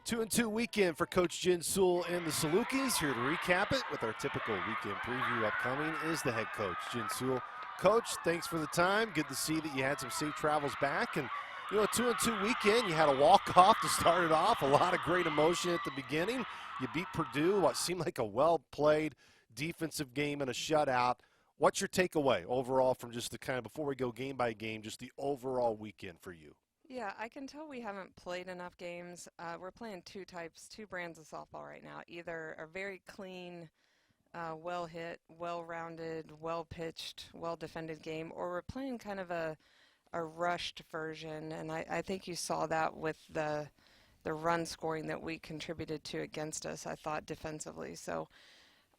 2-2 weekend for Coach Jen Sewell and the Salukis. Here to recap it with our typical weekend preview upcoming is the head coach, Jen Sewell. Coach, thanks for the time. Good to see that you had some safe travels back. And, you know, a 2-2 weekend, you had a walk-off to start it off. A lot of great emotion at the beginning. You beat Purdue, what seemed like a well-played defensive game and a shutout. What's your takeaway overall from just the kind of, before we go game by game, just the overall weekend for you? Yeah, I can tell we haven't played enough games. We're playing two brands of softball right now. Either a very clean, well-hit, well-rounded, well-pitched, well-defended game, or we're playing kind of a rushed version. And I think you saw that with the run scoring that we contributed to against us, I thought, defensively. So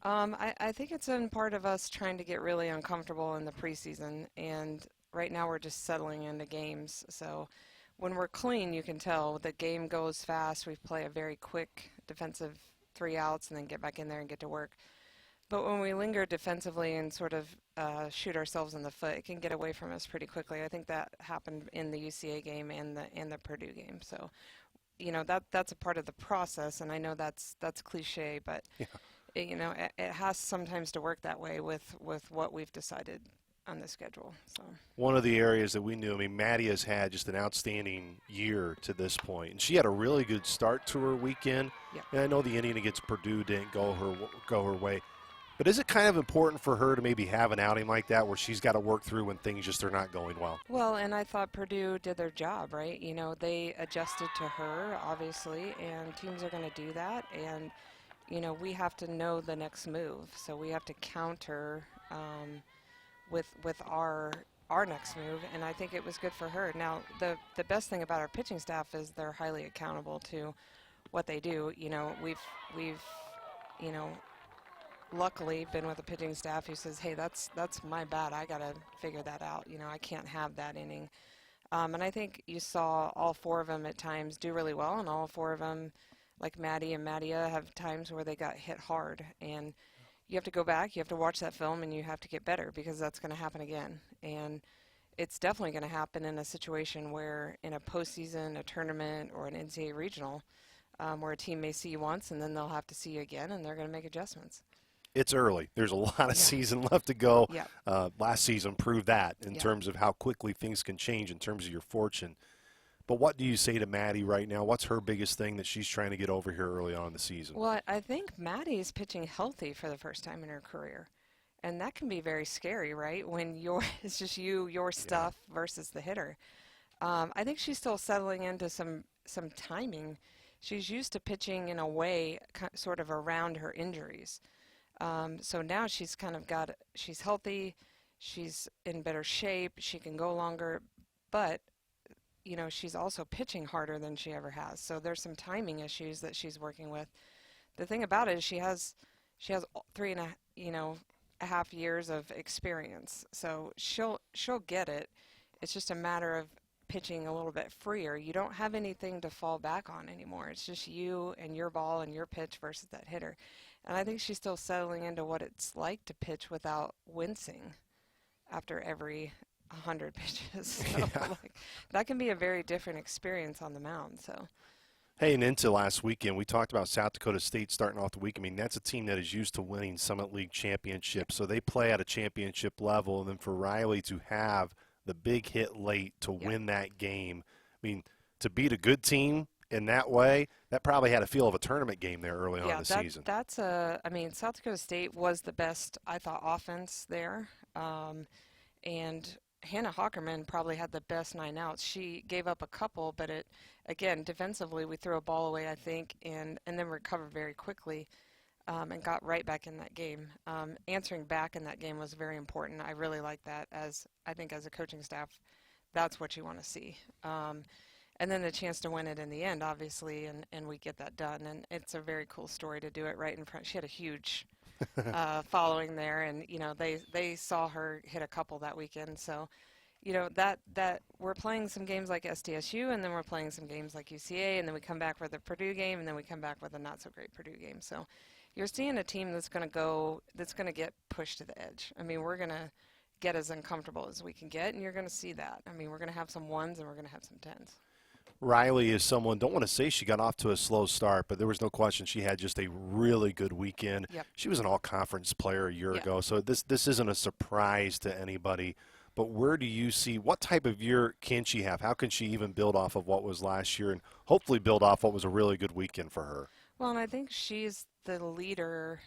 I think it's in part of us trying to get really uncomfortable in the preseason. And right now we're just settling into games. So when we're clean, you can tell the game goes fast. We play a very quick defensive 3 outs and then get back in there and get to work. But when we linger defensively and sort of shoot ourselves in the foot, it can get away from us pretty quickly. I think that happened in the UCA game and the Purdue game. So, you know, that's a part of the process, and I know that's cliche, but yeah. It has sometimes to work that way with what we've decided on the schedule. So one of the areas that we knew, I mean, Maddie has had just an outstanding year to this point, and she had a really good start to her weekend. Yeah. And I know the inning against Purdue didn't go her way, but is it kind of important for her to maybe have an outing like that where she's got to work through when things just are not going well? Well, and I thought Purdue did their job, right? You know, they adjusted to her, obviously, and teams are going to do that, and you know, we have to know the next move, so we have to counter with our next move, and I think it was good for her. Now, the best thing about our pitching staff is they're highly accountable to what they do. You know, we've you know, luckily been with a pitching staff who says, hey, that's my bad. I got to figure that out. You know, I can't have that inning. And I think you saw all 4 of them at times do really well, and all 4 of them, like Maddie and Mattia, have times where they got hit hard. And you have to go back, you have to watch that film, and you have to get better because that's going to happen again. And it's definitely going to happen in a situation where in a postseason, a tournament, or an NCAA regional, where a team may see you once and then they'll have to see you again, and they're going to make adjustments. It's early. There's a lot of season left to go. Yeah. Last season proved that in terms of how quickly things can change in terms of your fortune. But what do you say to Maddie right now? What's her biggest thing that she's trying to get over here early on in the season? Well, I think Maddie's pitching healthy for the first time in her career. And that can be very scary, right? When it's just your stuff versus the hitter. I think she's still settling into some timing. She's used to pitching in a way sort of around her injuries. So now she's she's healthy, she's in better shape, she can go longer, but you know, she's also pitching harder than she ever has. So there's some timing issues that she's working with. The thing about it is she has 3.5 years of experience. So she'll get it. It's just a matter of pitching a little bit freer. You don't have anything to fall back on anymore. It's just you and your ball and your pitch versus that hitter. And I think she's still settling into what it's like to pitch without wincing after every 100 pitches. So that can be a very different experience on the mound. So, hey, and into last weekend, we talked about South Dakota State starting off the week. I mean, that's a team that is used to winning Summit League championships, so they play at a championship level. And then for Riley to have the big hit late to win that game, I mean, to beat a good team in that way, that probably had a feel of a tournament game there early on in the season. I mean, South Dakota State was the best, I thought, offense there. And Hannah Hockerman probably had the best 9 outs. She gave up a couple, but again, defensively, we threw a ball away, I think, and then recovered very quickly and got right back in that game. Answering back in that game was very important. I really like that. I think as a coaching staff, that's what you want to see. And then the chance to win it in the end, obviously, and we get that done. And it's a very cool story to do it right in front. She had a huge following there, and you know they saw her hit a couple that weekend. So, you know that we're playing some games like SDSU, and then we're playing some games like UCA, and then we come back with a Purdue game, and then we come back with a not so great Purdue game. So, you're seeing a team that's going to get pushed to the edge. I mean, we're going to get as uncomfortable as we can get, and you're going to see that. I mean, we're going to have some 1s and we're going to have some 10s. Riley is someone, don't want to say she got off to a slow start, but there was no question she had just a really good weekend. Yep. She was an all-conference player a year Yeah. ago, so this isn't a surprise to anybody. But where do you see, what type of year can she have? How can she even build off of what was last year and hopefully build off what was a really good weekend for her? Well, and I think she's the leader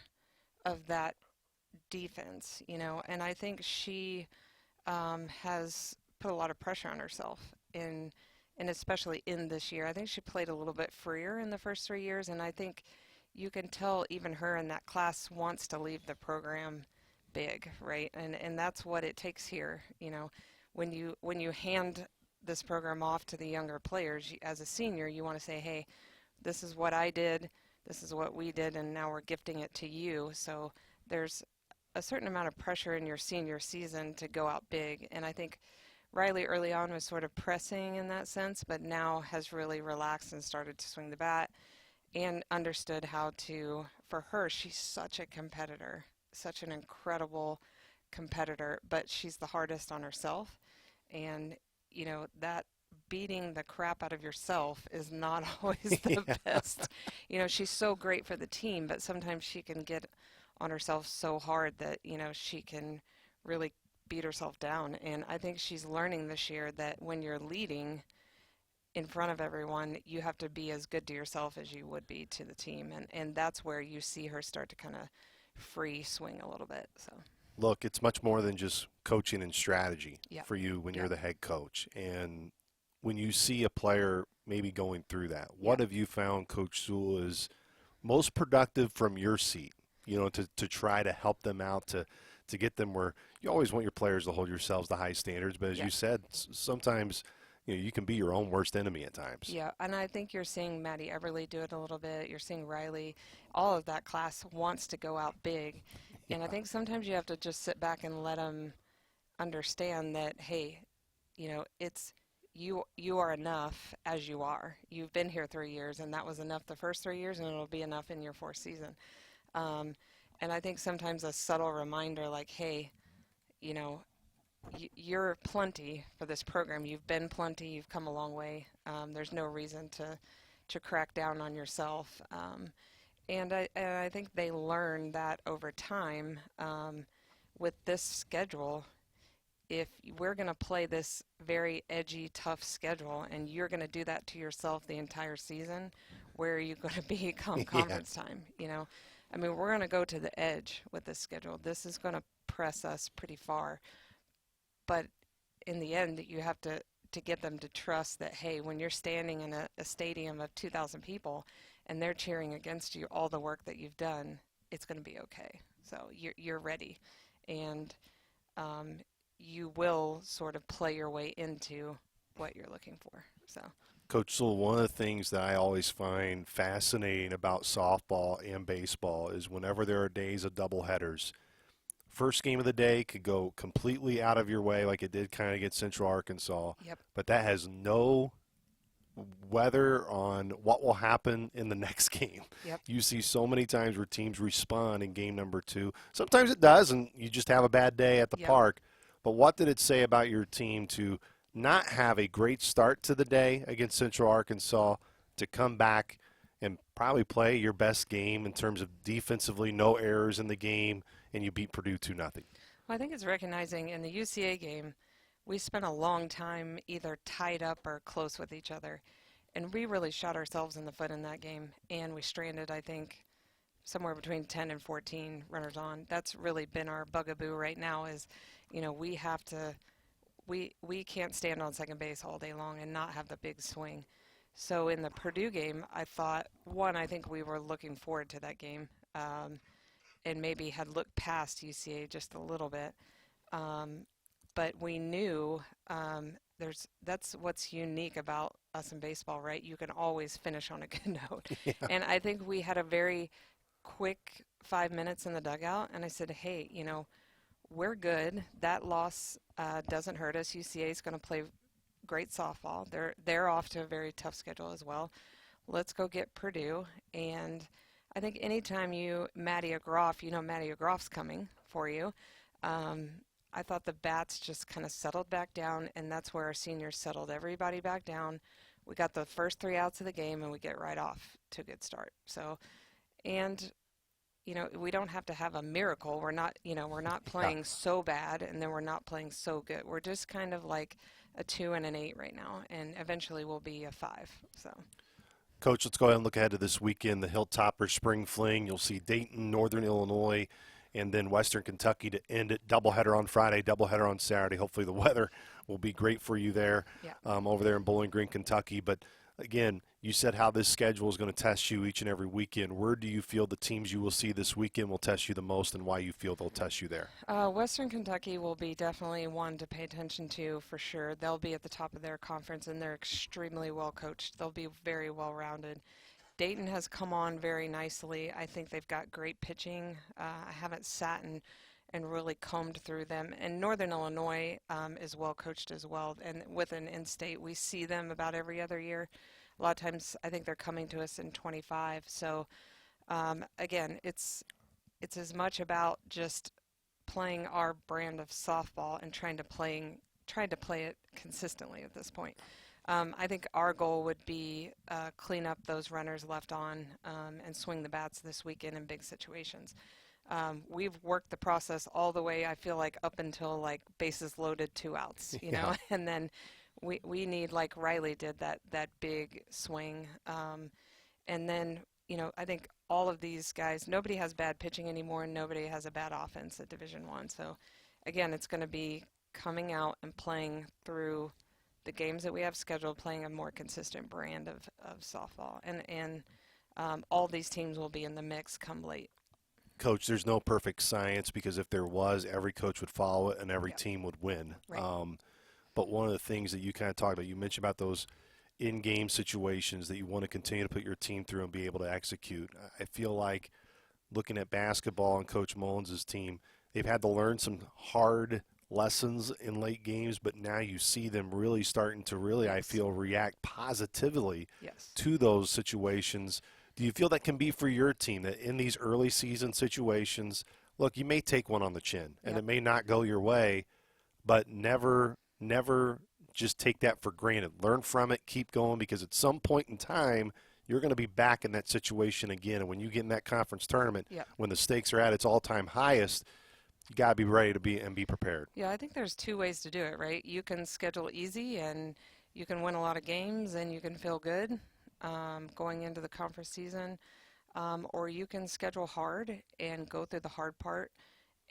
of that defense, and I think she has put a lot of pressure on herself and especially in this year. I think she played a little bit freer in the first 3 years, and I think you can tell even her in that class wants to leave the program big, right? And that's what it takes here. When you hand this program off to the younger players as a senior, you want to say, hey, this is what I did, this is what we did, and now we're gifting it to you. So there's a certain amount of pressure in your senior season to go out big, and I think Riley early on was sort of pressing in that sense, but now has really relaxed and started to swing the bat and understood how to, for her, she's such a competitor, such an incredible competitor, but she's the hardest on herself. And, that beating the crap out of yourself is not always the Yeah. best. She's so great for the team, but sometimes she can get on herself so hard that, she can really beat herself down. And I think she's learning this year that when you're leading in front of everyone, you have to be as good to yourself as you would be to the team. And that's where you see her start to kind of free swing a little bit. So, Look, it's much more than just coaching and strategy yeah. for you when Yeah. you're the head coach. And when you see a player maybe going through that, what Yeah. have you found, Coach Sewell, is most productive from your seat, to try to help them out, to get them where you always want your players to hold yourselves to high standards. But as Yeah. you said, sometimes you can be your own worst enemy at times. Yeah, and I think you're seeing Maddie Everly do it a little bit. You're seeing Riley. All of that class wants to go out big. And I Yeah. think sometimes you have to just sit back and let them understand that, hey, it's you are enough as you are. You've been here 3 years, and that was enough the first 3 years, and it'll be enough in your fourth season. Um, and I think sometimes a subtle reminder like, hey, you know, you're plenty for this program. You've been plenty. You've come a long way. There's no reason to crack down on yourself. And I think they learn that over time with this schedule. If we're going to play this very edgy, tough schedule, and you're going to do that to yourself the entire season, where are you going to be come Yeah. conference time? I mean, we're going to go to the edge with this schedule. This is going to press us pretty far. But in the end, you have to get them to trust that, hey, when you're standing in a stadium of 2,000 people and they're cheering against you all the work that you've done, it's going to be okay. So you're ready. And um, you will sort of play your way into what you're looking for. So, Coach Sewell, one of the things that I always find fascinating about softball and baseball is whenever there are days of doubleheaders, first game of the day could go completely out of your way like it did kind of against Central Arkansas, yep, but that has no weather on what will happen in the next game. yep, You see so many times where teams respond in game number two. Sometimes it does, and you just have a bad day at the yep. park. But what did it say about your team to not have a great start to the day against Central Arkansas, to come back and probably play your best game in terms of defensively, no errors in the game, and you beat Purdue 2-0? Well, I think it's recognizing in the UCA game, we spent a long time either tied up or close with each other. And we really shot ourselves in the foot in that game. And we stranded, I think, somewhere between 10 and 14 runners on. That's really been our bugaboo right now is, we have to, we can't stand on second base all day long and not have the big swing. So in the Purdue game, I thought, one, I think we were looking forward to that game and maybe had looked past UCA just a little bit. But we knew that's what's unique about us in baseball, right? You can always finish on a good note. Yeah. And I think we had a very quick 5 minutes in the dugout, and I said, hey, we're good. That loss doesn't hurt us. UCA is going to play great softball. They're off to a very tough schedule as well. Let's go get Purdue. And I think anytime Maddie Agroff, Maddie Agroff's coming for you. I thought the bats just kind of settled back down, and that's where our seniors settled everybody back down. we got the first 3 outs of the game and we get right off to a good start. So, and we don't have to have a miracle. We're not Yeah. playing so bad and then we're not playing so good. We're just kind of like a 2 and an 8 right now, and eventually we'll be a 5. So, Coach, let's go ahead and look ahead to this weekend. The Hilltopper Spring Fling. You'll see Dayton, Northern Illinois, and then Western Kentucky to end it. Doubleheader on Friday, doubleheader on Saturday. Hopefully the weather will be great for you there, yeah. over there in Bowling Green, Kentucky. But again, you said how this schedule is going to test you each and every weekend. Where do you feel the teams you will see this weekend will test you the most, and why you feel they'll test you there? Western Kentucky will be definitely one to pay attention to for sure. They'll be at the top of their conference, and they're extremely well coached. They'll be very well rounded. Dayton has come on very nicely. I think they've got great pitching. I haven't sat and really combed through them. And Northern Illinois is well coached as well. And with an in-state, we see them about every other year. A lot of times, I think they're coming to us in 25. So again, it's as much about just playing our brand of softball and trying to play it consistently at this point. I think our goal would be clean up those runners left on and swing the bats this weekend in big situations. We've worked the process all the way, I feel like, up until like bases loaded, 2 outs, you know, and then we need, like Riley did, that big swing. And then, I think all of these guys, nobody has bad pitching anymore and nobody has a bad offense at Division I. So again, it's going to be coming out and playing through the games that we have scheduled, playing a more consistent brand of softball. And all these teams will be in the mix come late. Coach, there's no perfect science, because if there was, every coach would follow it and every team would win. Right. But one of the things that you kind of talked about, you mentioned about those in-game situations that you want to continue to put your team through and be able to execute. I feel like looking at basketball and Coach Mullins' team, they've had to learn some hard lessons in late games, but now you see them really starting to I feel, react positively to those situations. Do you feel that can be for your team, that in these early season situations, look, you may take one on the chin and it may not go your way, but never just take that for granted. Learn from it, keep going, because at some point in time, you're going to be back in that situation again. And when you get in that conference tournament, when the stakes are at its all-time highest, you got to be ready to be prepared. Yeah, I think there's 2 ways to do it, right? You can schedule easy and you can win a lot of games and you can feel good going into the conference season, or you can schedule hard and go through the hard part,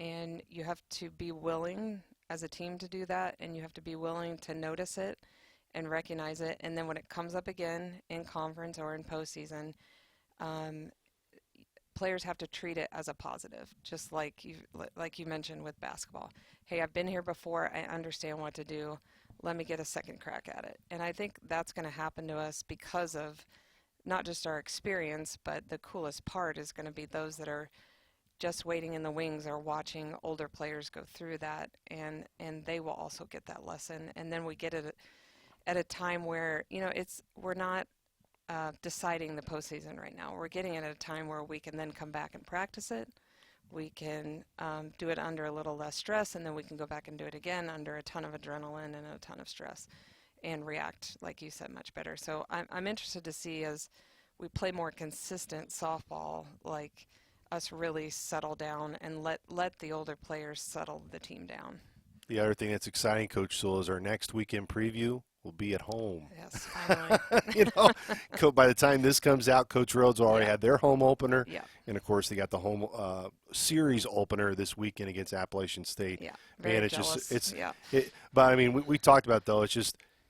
and you have to be willing as a team to do that, and you have to be willing to notice it and recognize it, and then when it comes up again in conference or in postseason, players have to treat it as a positive, just like you mentioned with basketball. Hey, I've been here before. I understand what to do. Let me get a second crack at it. And I think that's going to happen to us because of not just our experience, but the coolest part is going to be those that are just waiting in the wings or watching older players go through that, and they will also get that lesson. And then we get it at a time where, we're not deciding the postseason right now. We're getting it at a time where we can then come back and practice it. We can do it under a little less stress, and then we can go back and do it again under a ton of adrenaline and a ton of stress and react, like you said, much better. So I'm interested to see, as we play more consistent softball, like us really settle down and let the older players settle the team down. The other thing that's exciting, Coach Sewell, is our next weekend preview will be at home. Yes, finally. By the time this comes out, Coach Rhodes will already had their home opener. Yeah. And, of course, they got the home series opener this weekend against Appalachian State. Yeah, very Man, it's jealous. just, but, I mean, we talked about, though,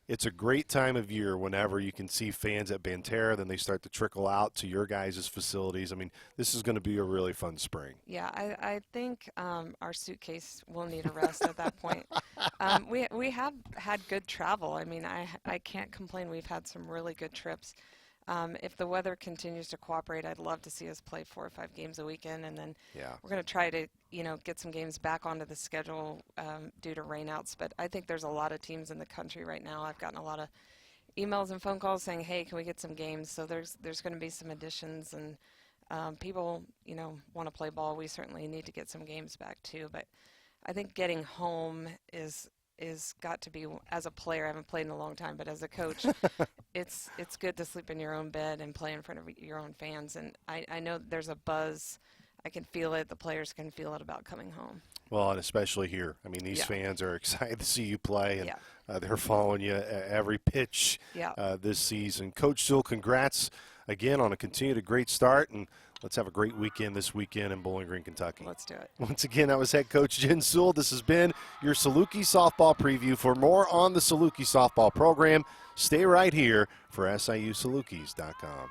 it's a great time of year whenever you can see fans at Banterra, then they start to trickle out to your guys' facilities. I mean, this is going to be a really fun spring. Yeah, I think our suitcase will need a rest at that point. We have had good travel. I mean, I can't complain. We've had some really good trips. If the weather continues to cooperate, I'd love to see us play 4 or 5 games a weekend, and then we're going to try to, get some games back onto the schedule due to rainouts. But I think there's a lot of teams in the country right now. I've gotten a lot of emails and phone calls saying, "Hey, can we get some games?" So there's going to be some additions, and people, want to play ball. We certainly need to get some games back too. But I think getting home is is got to be, as a player, I haven't played in a long time, but as a coach, it's good to sleep in your own bed and play in front of your own fans. And I know there's a buzz. I can feel it. The players can feel it about coming home. Well, and especially here. I mean, these Yeah. fans are excited to see you play, and Yeah. they're following you every pitch Yeah. this season. Coach Sewell, congrats again on a continued great start, and let's have a great weekend this weekend in Bowling Green, Kentucky. Let's do it. Once again, that was head coach Jen Sewell. This has been your Saluki softball preview. For more on the Saluki softball program, stay right here for SIUSalukis.com.